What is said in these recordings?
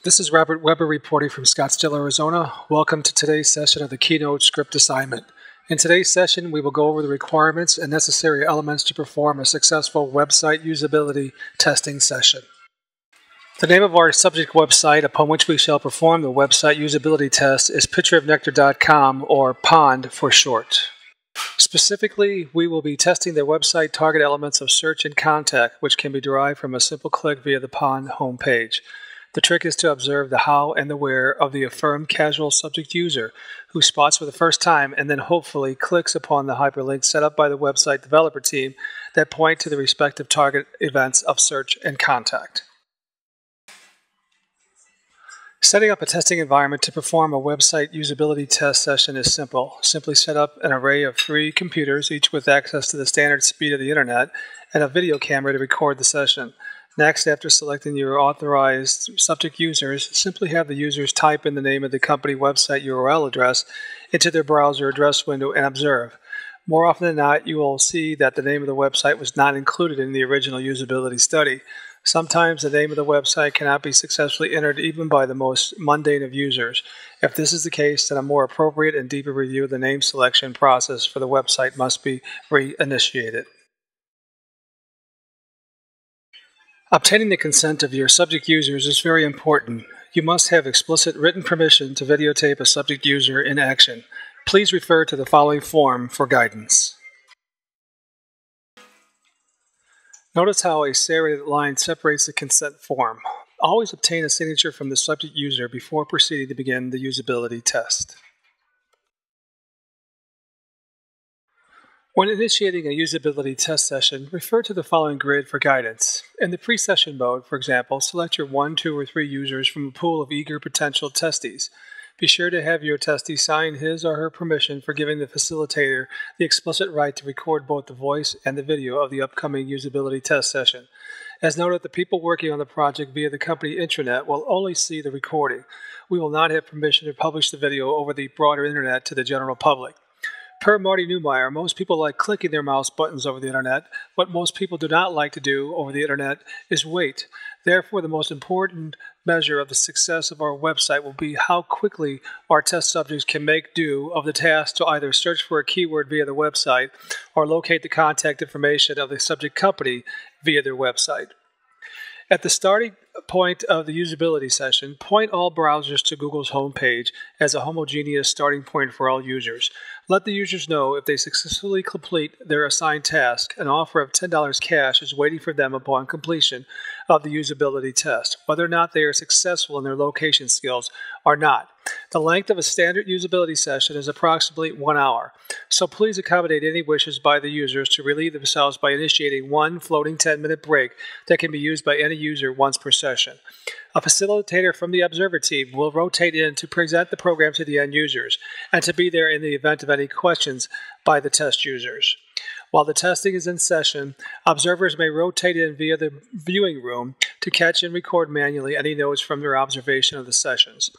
This is Robert Weber reporting from Scottsdale, Arizona. Welcome to today's session of the Keynote Script Assignment. In today's session, we will go over the requirements and necessary elements to perform a successful website usability testing session. The name of our subject website upon which we shall perform the website usability test is pictureofnectar.com, or POND for short. Specifically, we will be testing the website target elements of search and contact, which can be derived from a simple click via the POND homepage. The trick is to observe the how and the where of the affirmed casual subject user who spots for the first time and then hopefully clicks upon the hyperlinks set up by the website developer team that point to the respective target events of search and contact. Setting up a testing environment to perform a website usability test session is simple. Simply set up an array of 3 computers, each with access to the standard speed of the internet, and a video camera to record the session. Next, after selecting your authorized subject users, simply have the users type in the name of the company website URL address into their browser address window and observe. More often than not, you will see that the name of the website was not included in the original usability study. Sometimes the name of the website cannot be successfully entered even by the most mundane of users. If this is the case, then a more appropriate and deeper review of the name selection process for the website must be reinitiated. Obtaining the consent of your subject users is very important. You must have explicit written permission to videotape a subject user in action. Please refer to the following form for guidance. Notice how a serrated line separates the consent form. Always obtain a signature from the subject user before proceeding to begin the usability test. When initiating a usability test session, refer to the following grid for guidance. In the pre-session mode, for example, select your 1, 2, or 3 users from a pool of eager potential testies. Be sure to have your testee sign his or her permission for giving the facilitator the explicit right to record both the voice and the video of the upcoming usability test session. As noted, the people working on the project via the company intranet will only see the recording. We will not have permission to publish the video over the broader internet to the general public. Per Marty Neumeier, most people like clicking their mouse buttons over the internet. What most people do not like to do over the internet is wait. Therefore, the most important measure of the success of our website will be how quickly our test subjects can make do of the task to either search for a keyword via the website or locate the contact information of the subject company via their website. At the starting point of the usability session, point all browsers to Google's homepage as a homogeneous starting point for all users. Let the users know if they successfully complete their assigned task, an offer of $10 cash is waiting for them upon completion of the usability test, whether or not they are successful in their location skills or not. The length of a standard usability session is approximately 1 hour, so please accommodate any wishes by the users to relieve themselves by initiating one floating 10-minute break that can be used by any user once per session. A facilitator from the observer team will rotate in to present the program to the end users and to be there in the event of any questions by the test users. While the testing is in session, observers may rotate in via the viewing room to catch and record manually any notes from their observation of the sessions.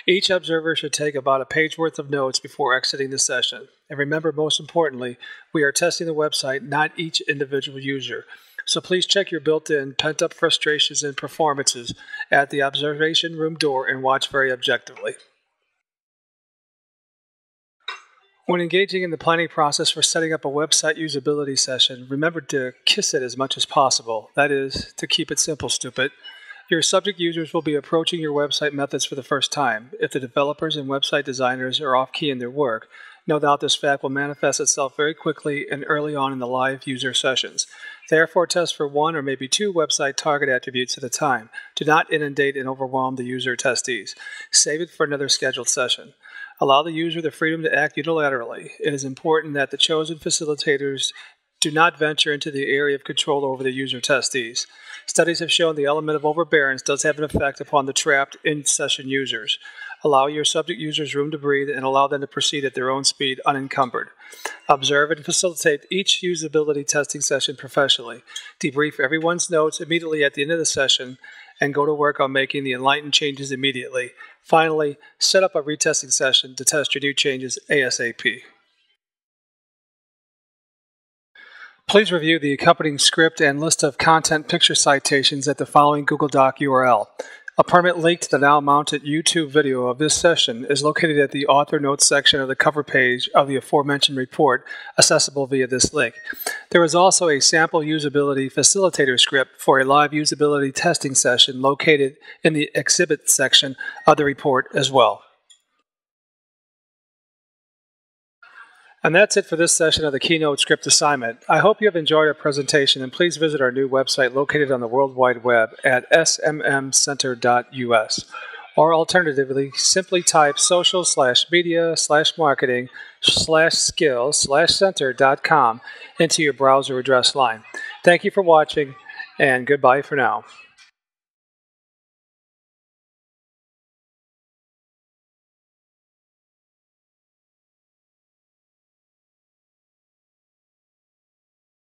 Each observer should take about a page worth of notes before exiting the session. And remember, most importantly, we are testing the website, not each individual user. So please check your built-in pent-up frustrations and performances at the observation room door and watch very objectively. When engaging in the planning process for setting up a website usability session, remember to kiss it as much as possible. That is, to keep it simple, stupid. Your subject users will be approaching your website methods for the first time. If the developers and website designers are off-key in their work, no doubt this fact will manifest itself very quickly and early on in the live user sessions. Therefore, test for 1 or maybe 2 website target attributes at a time. Do not inundate and overwhelm the user testees. Save it for another scheduled session. Allow the user the freedom to act unilaterally. It is important that the chosen facilitators do not venture into the area of control over the user testees. Studies have shown the element of overbearance does have an effect upon the trapped in-session users. Allow your subject users room to breathe and allow them to proceed at their own speed unencumbered. Observe and facilitate each usability testing session professionally. Debrief everyone's notes immediately at the end of the session and go to work on making the enlightened changes immediately. Finally, set up a retesting session to test your new changes ASAP. Please review the accompanying script and list of content picture citations at the following Google Doc URL. A permanent link to the now mounted YouTube video of this session is located at the Author Notes section of the cover page of the aforementioned report, accessible via this link. There is also a sample usability facilitator script for a live usability testing session located in the exhibit section of the report as well. And that's it for this session of the Keynote Script assignment. I hope you have enjoyed our presentation, and please visit our new website located on the World Wide Web at smmcenter.us. Or alternatively, simply type social/media/marketing/skill/center.com into your browser address line. Thank you for watching, and goodbye for now.